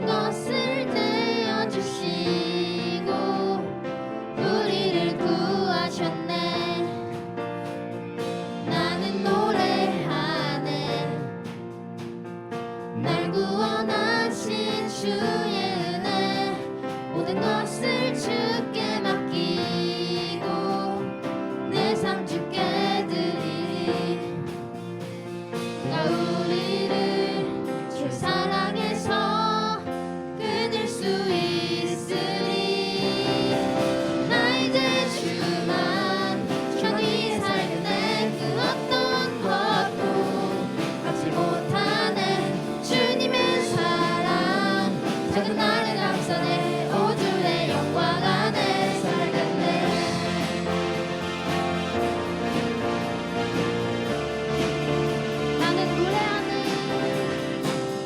것을 내어주시고 우리를 구하셨네. 나는 노래하네. 날 구원하신 주의 은혜, 모든 것을 주께 맡기고 내 삶 주께 드리리. 누가 우리를 주 사랑해서 끊을 수 있으리. 나 이제 주만 편히 살겠네. 그 어떤 것도 갖지 못하네. 주님의 사랑 작은 나를 감싸네. 오 주의 영광 안에 살겠네.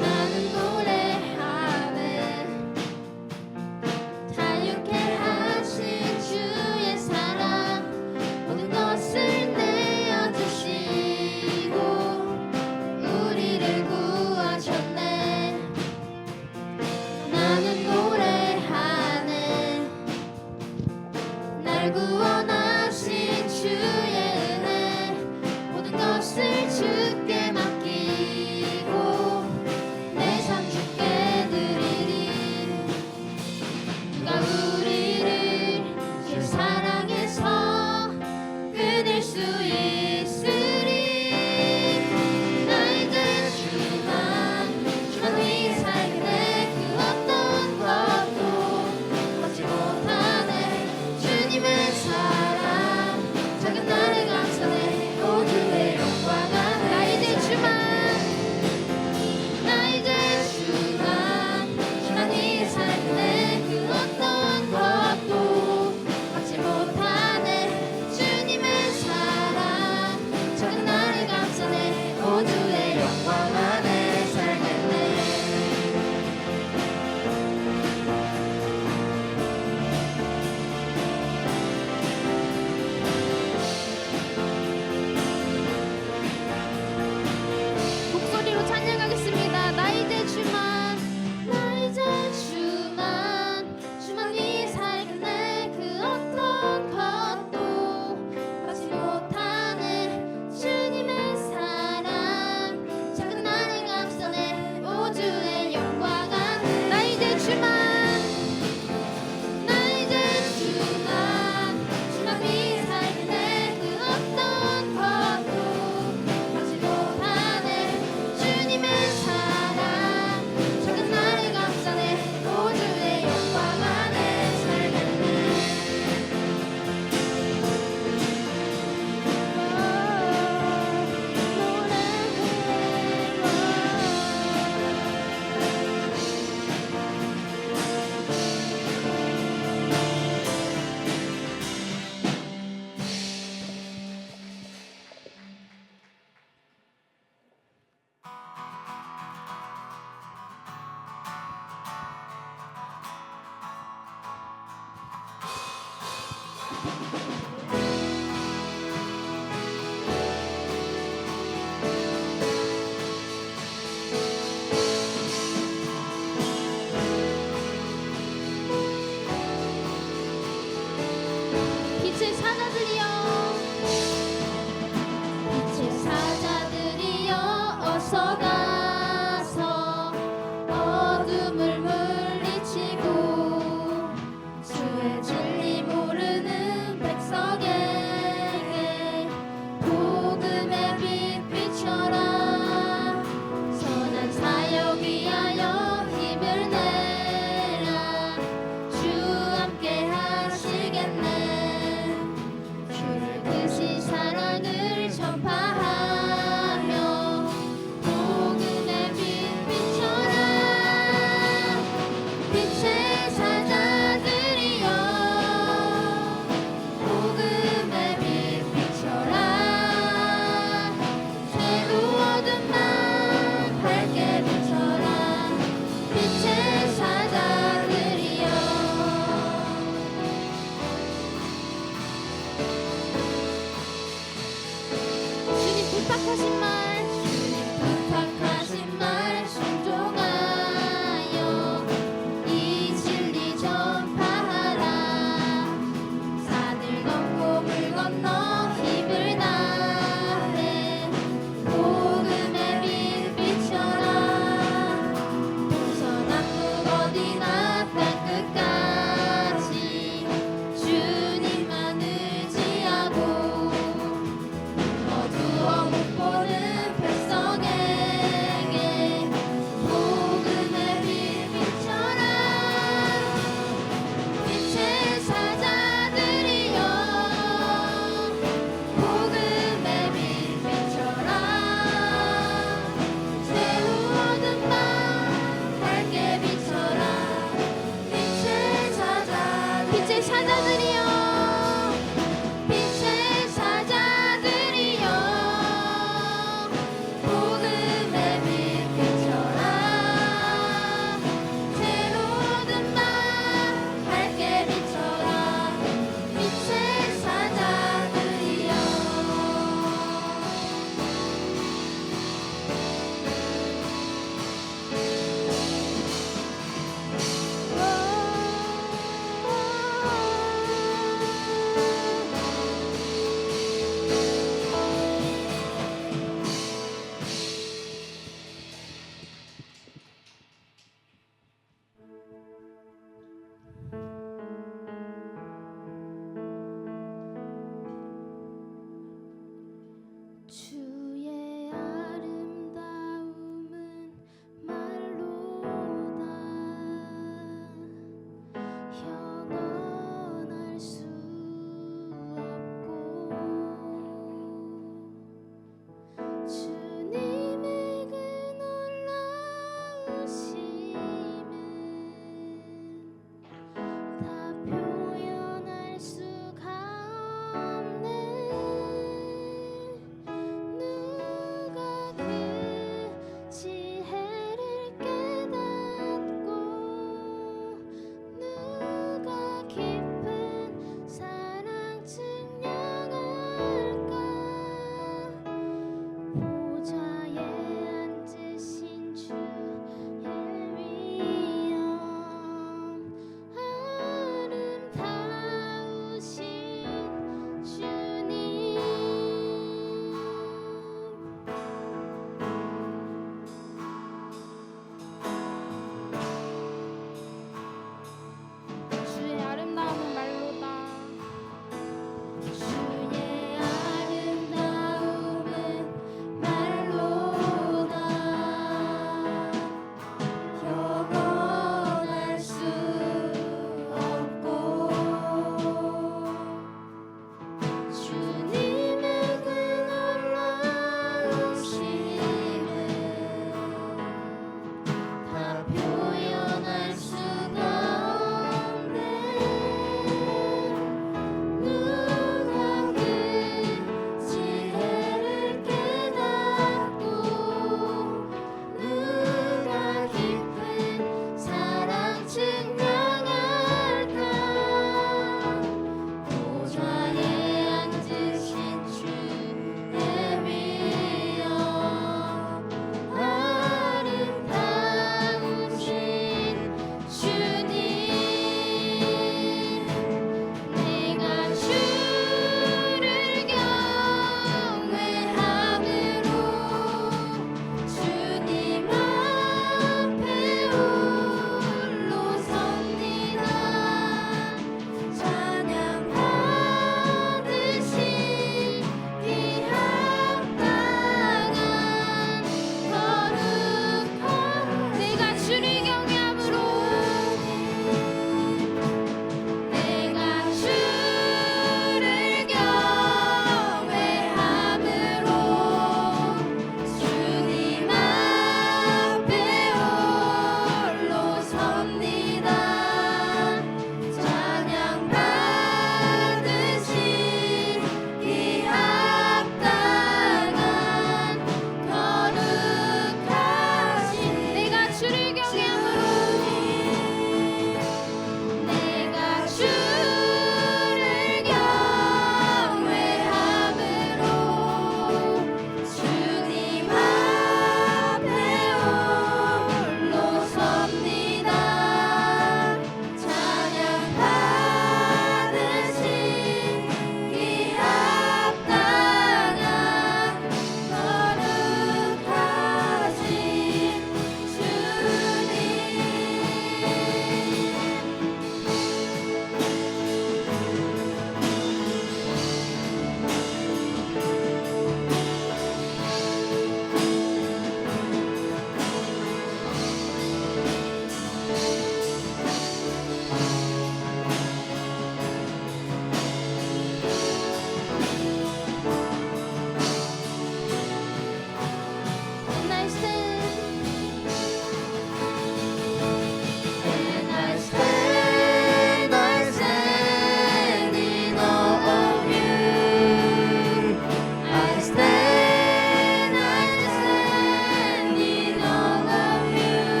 나는 노래하네. 자유케 하신 주의 사랑, 모든 것을 내어주시고 우리를 구하셨네. 나는 노래하네.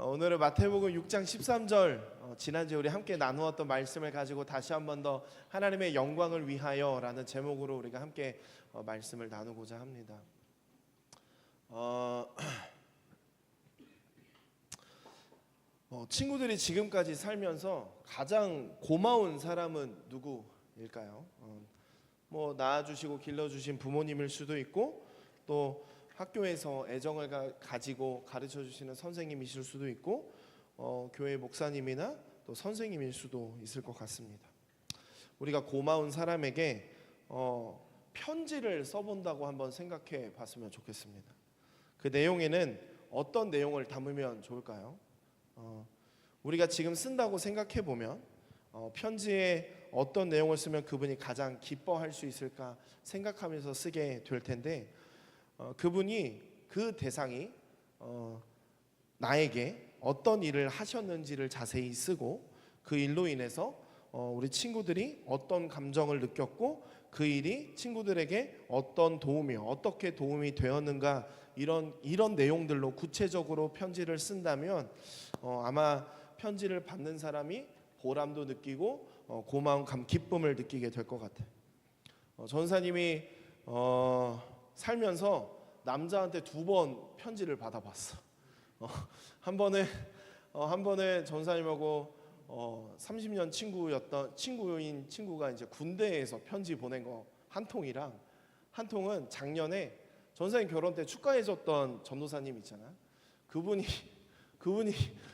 오늘은 마태복음 6장 13절 지난주에 우리 함께 나누었던 말씀을 가지고 다시 한 번 더 하나님의 영광을 위하여라는 제목으로 우리가 함께 말씀을 나누고자 합니다. 친구들이 지금까지 살면서 가장 고마운 사람은 누구일까요? 뭐 낳아주시고 길러주신 부모님일 수도 있고, 또 학교에서 애정을 가지고 가르쳐 주시는 선생님이실 수도 있고, 교회 목사님이나 또 선생님일 수도 있을 것 같습니다. 우리가 고마운 사람에게 편지를 써본다고 한번 생각해 봤으면 좋겠습니다. 그 내용에는 어떤 내용을 담으면 좋을까요? 우리가 지금 쓴다고 생각해 보면 편지에 어떤 내용을 쓰면 그분이 가장 기뻐할 수 있을까 생각하면서 쓰게 될 텐데, 그분이 그 대상이 나에게 어떤 일을 하셨는지를 자세히 쓰고, 그 일로 인해서 우리 친구들이 어떤 감정을 느꼈고 그 일이 친구들에게 어떤 도움이 어떻게 도움이 되었는가, 이런 내용들로 구체적으로 편지를 쓴다면 아마 편지를 받는 사람이 보람도 느끼고 고마운 기쁨을 느끼게 될 것 같아요. 전사님이 살면서 남자한테 2번 편지를 받아봤어. 한 번은 전사님하고 30년 친구인 친구가 이제 군대에서 편지 보낸 거 한 통이랑, 한 통은 작년에 전사님 결혼 때 축하해줬던 전도사님 있잖아. 그분이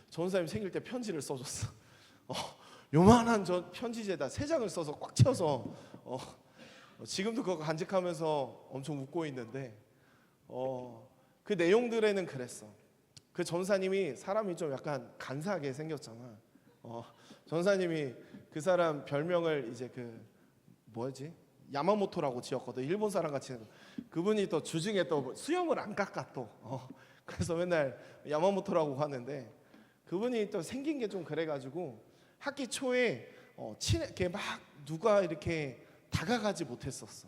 전사님 생일 때 편지를 써줬어. 요만한 편지지에다 3장을 써서 꽉 채워서 지금도 그거 간직하면서 엄청 웃고 있는데, 그 내용들에는 그랬어. 그 전사님이 사람이 좀 약간 간사하게 생겼잖아. 전사님이 그 사람 별명을 이제 야마모토라고 지었거든. 일본 사람 같이. 그분이 또 주중에 또 수염을 안 깎아 또. 그래서 맨날 야마모토라고 하는데, 그분이 또 생긴 게 좀 그래가지고 학기 초에 이렇게 막 누가 이렇게 다가가지 못했었어.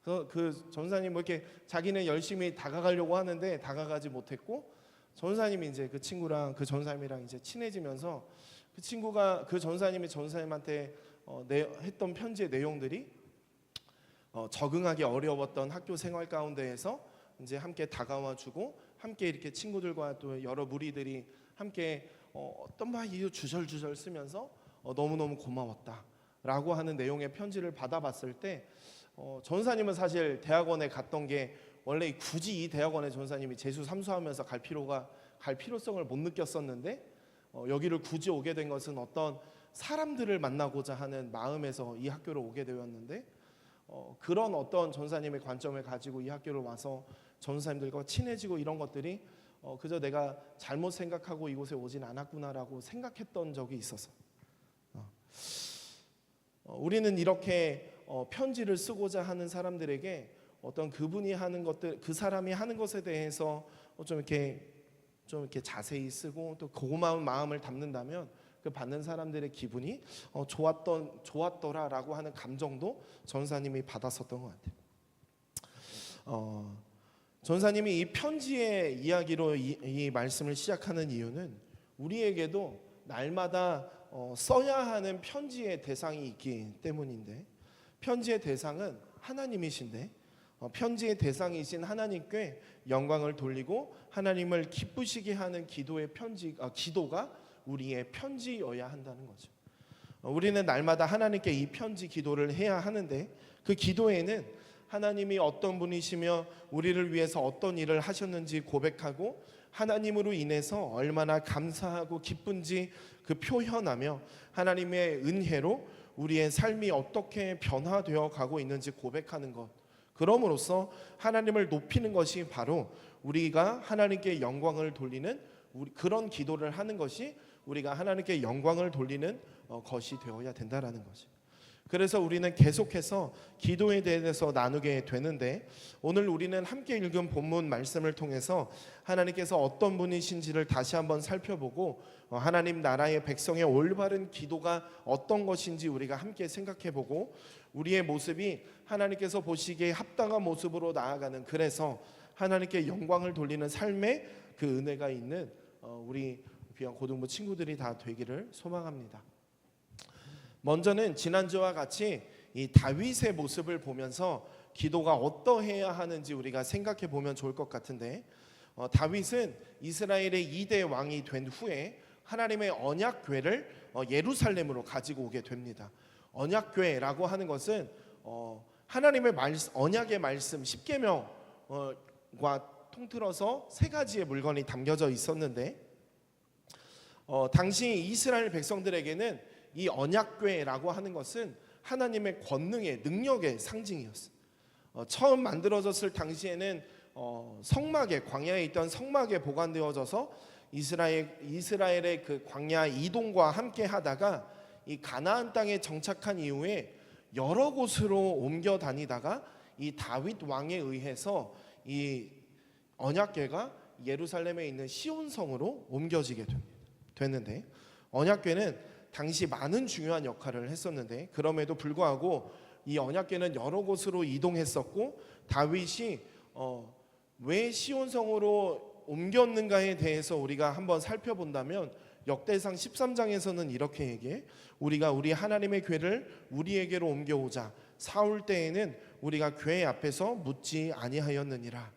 그래서 그 전사님 이렇게 자기는 열심히 다가가려고 하는데 다가가지 못했고, 전사님이 이제 그 친구랑 그 전사님이랑 이제 친해지면서 그 친구가 그 전사님이 전사님한테 했던 편지의 내용들이 적응하기 어려웠던 학교 생활 가운데에서 이제 함께 다가와주고, 함께 이렇게 친구들과 또 여러 무리들이 함께 어떤 막 이유 주절주절 쓰면서 너무너무 고마웠다라고 하는 내용의 편지를 받아봤을 때, 전사님은 사실 대학원에 갔던 게 원래 굳이 이 대학원에 전사님이 재수 삼수하면서 갈 필요성을 못 느꼈었는데, 여기를 굳이 오게 된 것은 어떤 사람들을 만나고자 하는 마음에서 이 학교를 오게 되었는데, 그런 어떤 전사님의 관점을 가지고 이 학교를 와서 전사님들과 친해지고 이런 것들이 그저 내가 잘못 생각하고 이곳에 오진 않았구나라고 생각했던 적이 있어서, 우리는 이렇게 편지를 쓰고자 하는 사람들에게 어떤 그분이 하는 것들, 그 사람이 하는 것에 대해서 좀 이렇게 자세히 쓰고 또 고마운 마음을 담는다면 그 받는 사람들의 기분이 좋았더라라고 하는 감정도 전사님이 받았었던 것 같아요. 전사님이 이 편지의 이야기로 이 말씀을 시작하는 이유는 우리에게도 날마다 써야 하는 편지의 대상이 있기 때문인데, 편지의 대상은 하나님이신데, 편지의 대상이신 하나님께 영광을 돌리고 하나님을 기쁘시게 하는 기도가 우리의 편지여야 한다는 거죠. 우리는 날마다 하나님께 이 편지 기도를 해야 하는데, 그 기도에는 하나님이 어떤 분이시며 우리를 위해서 어떤 일을 하셨는지 고백하고, 하나님으로 인해서 얼마나 감사하고 기쁜지 그 표현하며, 하나님의 은혜로 우리의 삶이 어떻게 변화되어 가고 있는지 고백하는 것, 그럼으로써 하나님을 높이는 것이 바로 우리가 하나님께 영광을 돌리는 그런 기도를 하는 것이 우리가 하나님께 영광을 돌리는 것이 되어야 된다라는 거죠. 그래서 우리는 계속해서 기도에 대해서 나누게 되는데, 오늘 우리는 함께 읽은 본문 말씀을 통해서 하나님께서 어떤 분이신지를 다시 한번 살펴보고, 하나님 나라의 백성의 올바른 기도가 어떤 것인지 우리가 함께 생각해보고, 우리의 모습이 하나님께서 보시기에 합당한 모습으로 나아가는, 그래서 하나님께 영광을 돌리는 삶의 그 은혜가 있는 우리 귀한 고등부 친구들이 다 되기를 소망합니다. 먼저는 지난주와 같이 이 다윗의 모습을 보면서 기도가 어떠해야 하는지 우리가 생각해 보면 좋을 것 같은데, 다윗은 이스라엘의 2대 왕이 된 후에 하나님의 언약궤를 예루살렘으로 가지고 오게 됩니다. 언약궤라고 하는 것은 하나님의 언약의 말씀 10계명과 통틀어서 세 가지의 물건이 담겨져 있었는데, 당시 이스라엘 백성들에게는 이 언약궤라고 하는 것은 하나님의 권능의 능력의 상징이었어요. 처음 만들어졌을 당시에는 성막에, 광야에 있던 성막에 보관되어져서 이스라엘의 그 광야 이동과 함께 하다가 이 가나안 땅에 정착한 이후에 여러 곳으로 옮겨 다니다가 이 다윗 왕에 의해서 이 언약궤가 예루살렘에 있는 시온성으로 옮겨지게 됐는데, 언약궤는 당시 많은 중요한 역할을 했었는데, 그럼에도 불구하고 이 언약궤는 여러 곳으로 이동했었고, 다윗이 왜 시온성으로 옮겼는가에 대해서 우리가 한번 살펴본다면 역대상 13장에서는 이렇게 얘기해. 우리가 우리 하나님의 궤를 우리에게로 옮겨오자. 사울 때에는 우리가 궤 앞에서 묻지 아니하였느니라.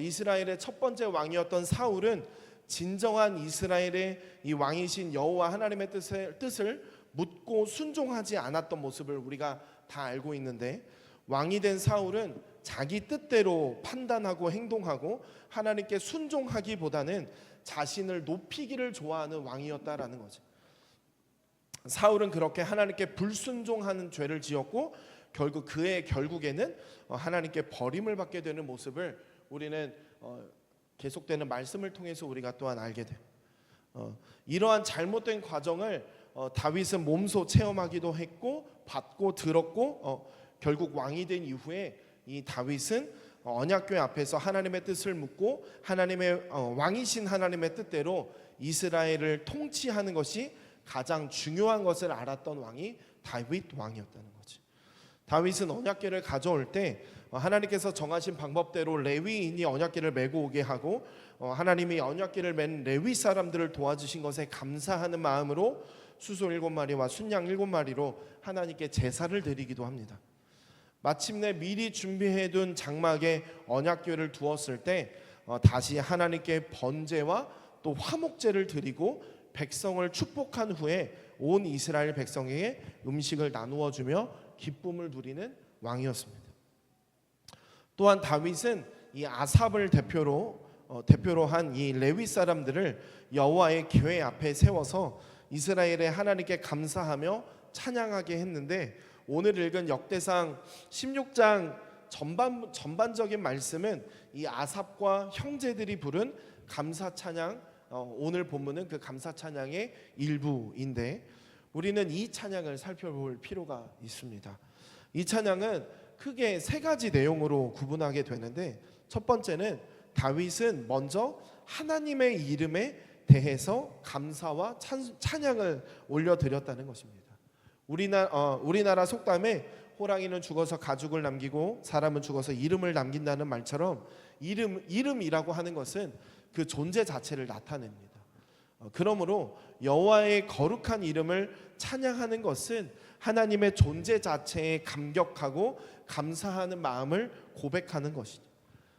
이스라엘의 첫 번째 왕이었던 사울은 진정한 이스라엘의 이 왕이신 여호와 하나님의 뜻을 묻고 순종하지 않았던 모습을 우리가 다 알고 있는데, 왕이 된 사울은 자기 뜻대로 판단하고 행동하고 하나님께 순종하기보다는 자신을 높이기를 좋아하는 왕이었다라는 거죠. 사울은 그렇게 하나님께 불순종하는 죄를 지었고, 결국 결국에는 하나님께 버림을 받게 되는 모습을 우리는 계속되는 말씀을 통해서 우리가 또한 알게 돼요. 이러한 잘못된 과정을 다윗은 몸소 체험하기도 했고 받고 들었고, 결국 왕이 된 이후에 이 다윗은 언약궤 앞에서 하나님의 뜻을 묻고 하나님의 왕이신 하나님의 뜻대로 이스라엘을 통치하는 것이 가장 중요한 것을 알았던 왕이 다윗 왕이었다는 거지. 다윗은 언약궤를 가져올 때 하나님께서 정하신 방법대로 레위인이 언약궤를 메고 오게 하고, 하나님이 언약궤를 맨 레위 사람들을 도와주신 것에 감사하는 마음으로 수소 7마리와 순양 7마리로 하나님께 제사를 드리기도 합니다. 마침내 미리 준비해둔 장막에 언약궤를 두었을 때 다시 하나님께 번제와 또 화목제를 드리고 백성을 축복한 후에 온 이스라엘 백성에게 음식을 나누어 주며 기쁨을 누리는 왕이었습니다. 또한 다윗은 이 아삽을 대표로 한 이 레위 사람들을 여호와의 궤 앞에 세워서 이스라엘의 하나님께 감사하며 찬양하게 했는데, 오늘 읽은 역대상 16장 전반적인 말씀은 이 아삽과 형제들이 부른 감사 찬양, 오늘 본문은 그 감사 찬양의 일부인데, 우리는 이 찬양을 살펴볼 필요가 있습니다. 이 찬양은 크게 세 가지 내용으로 구분하게 되는데, 첫 번째는 다윗은 먼저 하나님의 이름에 대해서 감사와 찬양을 올려드렸다는 것입니다. 우리나라 속담에 호랑이는 죽어서 가죽을 남기고 사람은 죽어서 이름을 남긴다는 말처럼 이름이라고 하는 것은 그 존재 자체를 나타냅니다. 그러므로 여호와의 거룩한 이름을 찬양하는 것은 하나님의 존재 자체에 감격하고 감사하는 마음을 고백하는 것이죠.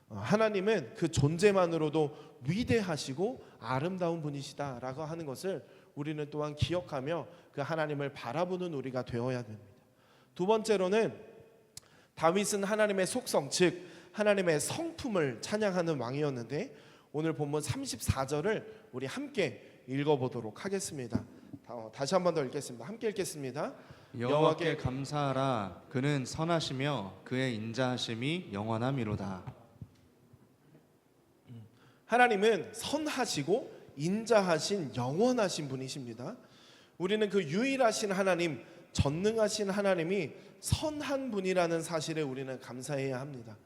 하나님은 그 존재만으로도 위대하시고 아름다운 분이시다라고 하는 것을 우리는 또한 기억하며 그 하나님을 바라보는 우리가 되어야 됩니다. 두 번째로는 다윗은 하나님의 속성, 즉 하나님의 성품을 찬양하는 왕이었는데, 오늘 본문 34절을 우리 함께 읽어보도록 하겠습니다. 다시 한 번 더 읽겠습니다. 함께 읽겠습니다. 여호와께 감사하라. 그는 선하시며 그의 인자하심이 영원함이로다. 하나님은 선하시고 인자하신 영원하신 분이십니다. 우리는 그 유일하신 하나님, 전능하신 하나님이 선한 분이라는 사실에 우리는 감사해야 합니다.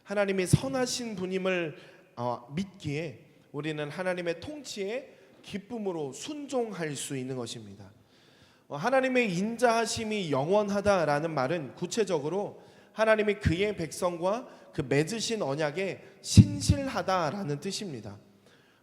하나님이 선하신 분임을 믿기에 우리는 하나님의 통치에 기쁨으로 순종할 수 있는 것입니다. 하나님의 인자하심이 영원하다라는 말은 구체적으로 하나님이 그의 백성과 그 맺으신 언약에 신실하다라는 뜻입니다.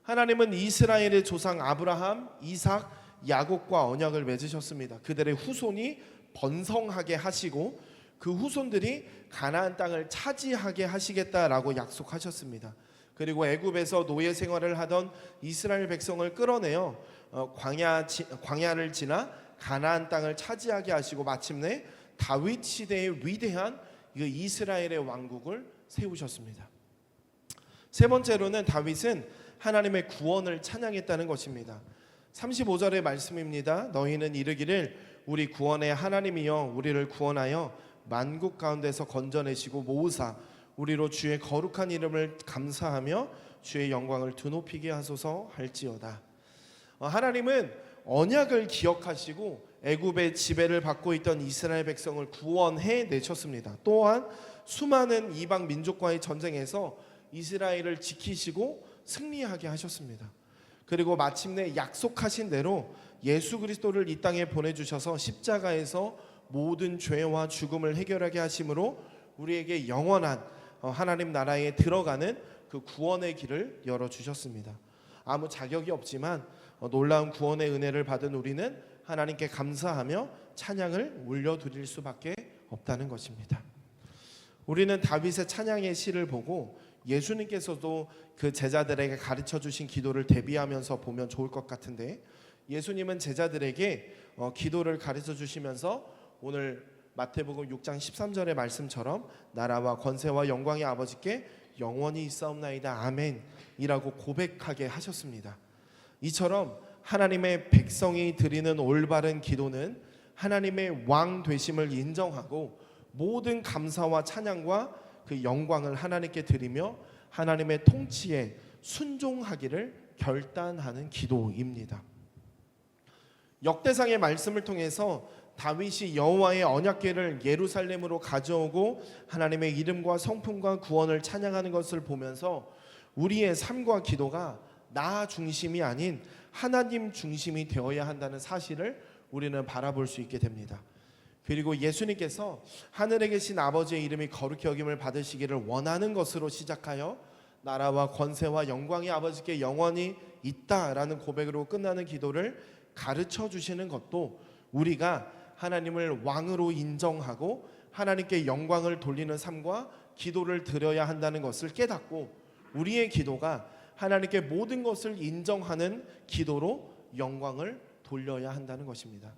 하나님은 이스라엘의 조상 아브라함, 이삭, 야곱과 언약을 맺으셨습니다. 그들의 후손이 번성하게 하시고 그 후손들이 가나안 땅을 차지하게 하시겠다라고 약속하셨습니다. 그리고 애굽에서 노예 생활을 하던 이스라엘 백성을 끌어내어 광야를 지나 가나안 땅을 차지하게 하시고 마침내 다윗 시대의 위대한 이 이스라엘의 왕국을 세우셨습니다. 세 번째로는 다윗은 하나님의 구원을 찬양했다는 것입니다. 35절의 말씀입니다. 너희는 이르기를 우리 구원의 하나님이여 우리를 구원하여 만국 가운데서 건져내시고 모으사 우리로 주의 거룩한 이름을 감사하며 주의 영광을 드높이게 하소서 할지어다. 하나님은 언약을 기억하시고 애굽의 지배를 받고 있던 이스라엘 백성을 구원해 내셨습니다. 또한 수많은 이방 민족과의 전쟁에서 이스라엘을 지키시고 승리하게 하셨습니다. 그리고 마침내 약속하신 대로 예수 그리스도를 이 땅에 보내주셔서 십자가에서 모든 죄와 죽음을 해결하게 하심으로 우리에게 영원한 하나님 나라에 들어가는 그 구원의 길을 열어주셨습니다. 아무 자격이 없지만 놀라운 구원의 은혜를 받은 우리는 하나님께 감사하며 찬양을 올려드릴 수밖에 없다는 것입니다. 우리는 다윗의 찬양의 시를 보고 예수님께서도 그 제자들에게 가르쳐 주신 기도를 대비하면서 보면 좋을 것 같은데, 예수님은 제자들에게 기도를 가르쳐 주시면서 오늘 마태복음 6장 13절의 말씀처럼 나라와 권세와 영광의 아버지께 영원히 있사옵나이다 아멘 이라고 고백하게 하셨습니다. 이처럼 하나님의 백성이 드리는 올바른 기도는 하나님의 왕 되심을 인정하고 모든 감사와 찬양과 그 영광을 하나님께 드리며 하나님의 통치에 순종하기를 결단하는 기도입니다. 역대상의 말씀을 통해서 다윗이 여호와의 언약궤를 예루살렘으로 가져오고 하나님의 이름과 성품과 구원을 찬양하는 것을 보면서 우리의 삶과 기도가 나 중심이 아닌 하나님 중심이 되어야 한다는 사실을 우리는 바라볼 수 있게 됩니다. 그리고 예수님께서 하늘에 계신 아버지의 이름이 거룩히 여김을 받으시기를 원하는 것으로 시작하여 나라와 권세와 영광의 아버지께 영원히 있다라는 고백으로 끝나는 기도를 가르쳐 주시는 것도 우리가 하나님을 왕으로 인정하고 하나님께 영광을 돌리는 삶과 기도를 드려야 한다는 것을 깨닫고 우리의 기도가 하나님께 모든 것을 인정하는 기도로 영광을 돌려야 한다는 것입니다.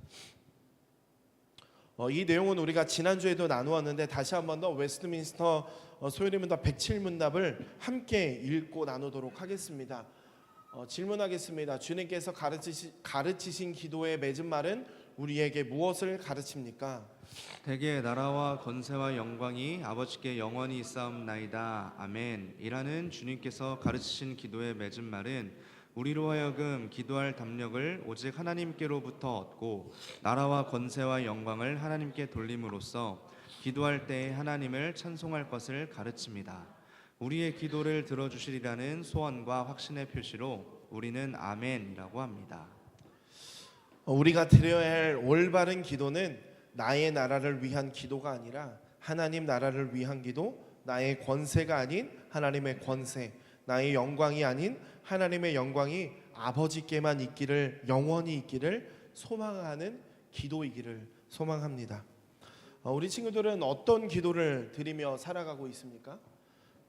이 내용은 우리가 지난주에도 나누었는데 다시 한 번 더 웨스트민스터 소요리문답 107문답을 함께 읽고 나누도록 하겠습니다. 질문하겠습니다. 주님께서 가르치신 기도의 맺은 말은 우리에게 무엇을 가르칩니까? 대개 나라와 권세와 영광이 아버지께 영원히 있사옵나이다 아멘 이라는 주님께서 가르치신 기도의 맺은 말은 우리로 하여금 기도할 담력을 오직 하나님께로부터 얻고 나라와 권세와 영광을 하나님께 돌림으로써 기도할 때 하나님을 찬송할 것을 가르칩니다. 우리의 기도를 들어주시리라는 소원과 확신의 표시로 우리는 아멘이라고 합니다. 우리가 드려야 할 올바른 기도는 나의 나라를 위한 기도가 아니라 하나님 나라를 위한 기도, 나의 권세가 아닌 하나님의 권세, 나의 영광이 아닌 하나님의 영광이 아버지께만 있기를, 영원히 있기를 소망하는 기도이기를 소망합니다. 우리 친구들은 어떤 기도를 드리며 살아가고 있습니까?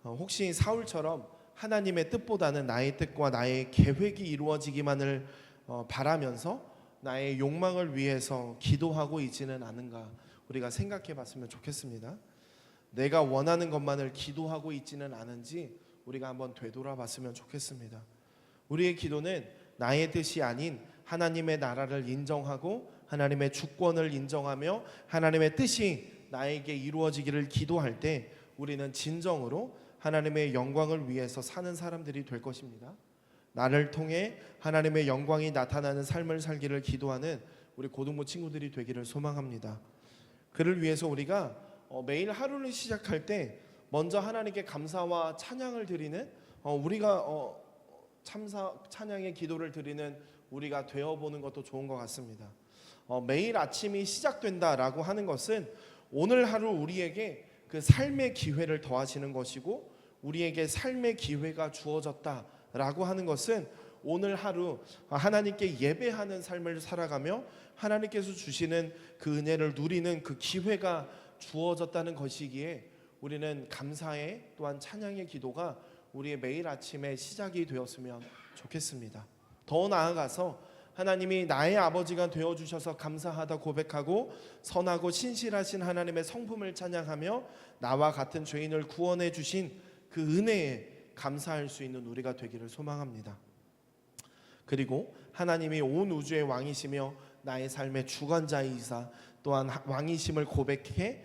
혹시 사울처럼 하나님의 뜻보다는 나의 뜻과 나의 계획이 이루어지기만을 바라면서 나의 욕망을 위해서 기도하고 있지는 않은가 우리가 생각해 봤으면 좋겠습니다. 내가 원하는 것만을 기도하고 있지는 않은지 우리가 한번 되돌아봤으면 좋겠습니다. 우리의 기도는 나의 뜻이 아닌 하나님의 나라를 인정하고 하나님의 주권을 인정하며 하나님의 뜻이 나에게 이루어지기를 기도할 때 우리는 진정으로 하나님의 영광을 위해서 사는 사람들이 될 것입니다. 나를 통해 하나님의 영광이 나타나는 삶을 살기를 기도하는 우리 고등부 친구들이 되기를 소망합니다. 그를 위해서 우리가 매일 하루를 시작할 때 먼저 하나님께 감사와 찬양을 드리는 우리가 찬양의 기도를 드리는 우리가 되어보는 것도 좋은 것 같습니다. 매일 아침이 시작된다라고 하는 것은 오늘 하루 우리에게 그 삶의 기회를 더하시는 것이고 우리에게 삶의 기회가 주어졌다 라고 하는 것은 오늘 하루 하나님께 예배하는 삶을 살아가며 하나님께서 주시는 그 은혜를 누리는 그 기회가 주어졌다는 것이기에 우리는 감사의 또한 찬양의 기도가 우리의 매일 아침의 시작이 되었으면 좋겠습니다. 더 나아가서 하나님이 나의 아버지가 되어주셔서 감사하다 고백하고 선하고 신실하신 하나님의 성품을 찬양하며 나와 같은 죄인을 구원해 주신 그 은혜에 감사할 수 있는 우리가 되기를 소망합니다. 그리고 하나님이 온 우주의 왕이시며 나의 삶의 주관자이사 또한 왕이심을 고백해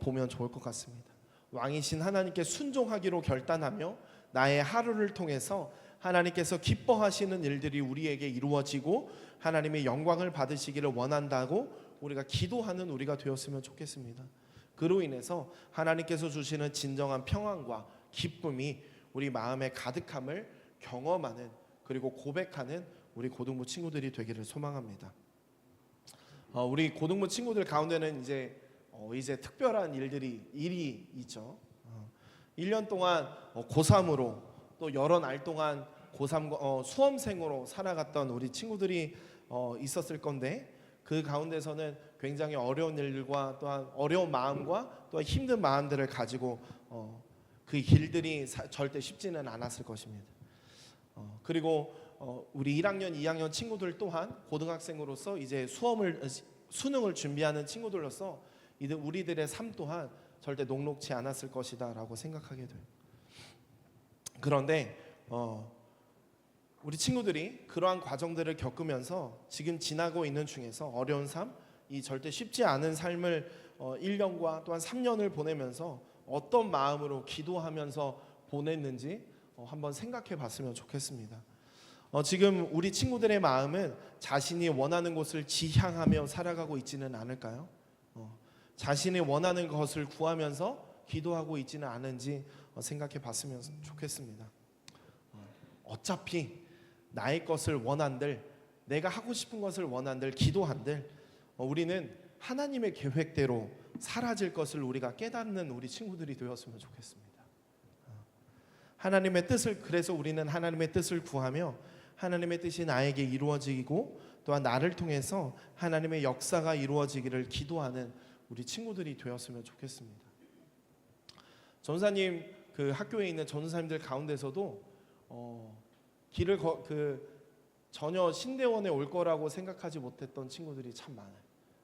보면 좋을 것 같습니다. 왕이신 하나님께 순종하기로 결단하며 나의 하루를 통해서 하나님께서 기뻐하시는 일들이 우리에게 이루어지고 하나님의 영광을 받으시기를 원한다고 우리가 기도하는 우리가 되었으면 좋겠습니다. 그로 인해서 하나님께서 주시는 진정한 평안과 기쁨이 우리 마음에 가득함을 경험하는 그리고 고백하는 우리 고등부 친구들이 되기를 소망합니다. 우리 고등부 친구들 가운데는 이제 특별한 일이 있죠. 1년 동안 고3으로 또 여러 날 동안 고3 수험생으로 살아갔던 우리 친구들이 있었을 건데 그 가운데서는 굉장히 어려운 일과 또한 어려운 마음과 또한 힘든 마음들을 가지고 그 길들이 절대 쉽지는 않았을 것입니다. 그리고 우리 1학년, 2학년 친구들 또한 고등학생으로서 이제 수능을 준비하는 친구들로서 우리들의 삶 또한 절대 녹록지 않았을 것이다라고 생각하게 돼요. 그런데 우리 친구들이 그러한 과정들을 겪으면서 지금 지나고 있는 중에서 어려운 삶, 이 절대 쉽지 않은 삶을 1년과 또한 3년을 보내면서 어떤 마음으로 기도하면서 보냈는지 한번 생각해 봤으면 좋겠습니다. 지금 우리 친구들의 마음은 자신이 원하는 곳을 지향하며 살아가고 있지는 않을까요? 자신이 원하는 것을 구하면서 기도하고 있지는 않은지 생각해 봤으면 좋겠습니다. 어차피 나의 것을 원한들, 내가 하고 싶은 것을 원한들, 기도한들 우리는 하나님의 계획대로 사라질 것을 우리가 깨닫는 우리 친구들이 되었으면 좋겠습니다. 하나님의 뜻을, 그래서 우리는 하나님의 뜻을 구하며 하나님의 뜻이 나에게 이루어지고 또한 나를 통해서 하나님의 역사가 이루어지기를 기도하는 우리 친구들이 되었으면 좋겠습니다. 전사님 그 학교에 있는 전사님들 가운데서도 전혀 신대원에 올 거라고 생각하지 못했던 친구들이 참 많아요.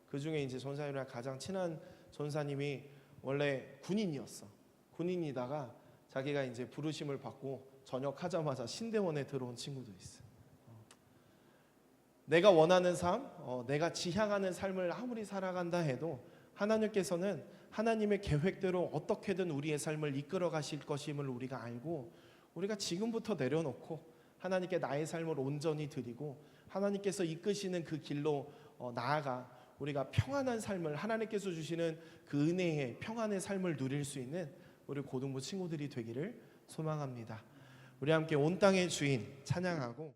그 중에 이제 전사님이랑 가장 친한 전사님이 원래 군인이었어. 군인이다가 자기가 이제 부르심을 받고 전역하자마자 신대원에 들어온 친구도 있어. 내가 원하는 삶, 내가 지향하는 삶을 아무리 살아간다 해도 하나님께서는 하나님의 계획대로 어떻게든 우리의 삶을 이끌어 가실 것임을 우리가 알고 우리가 지금부터 내려놓고 하나님께 나의 삶을 온전히 드리고 하나님께서 이끄시는 그 길로 나아가 우리가 평안한 삶을 하나님께서 주시는 그 은혜의 평안의 삶을 누릴 수 있는 우리 고등부 친구들이 되기를 소망합니다. 우리 함께 온 땅의 주인 찬양하고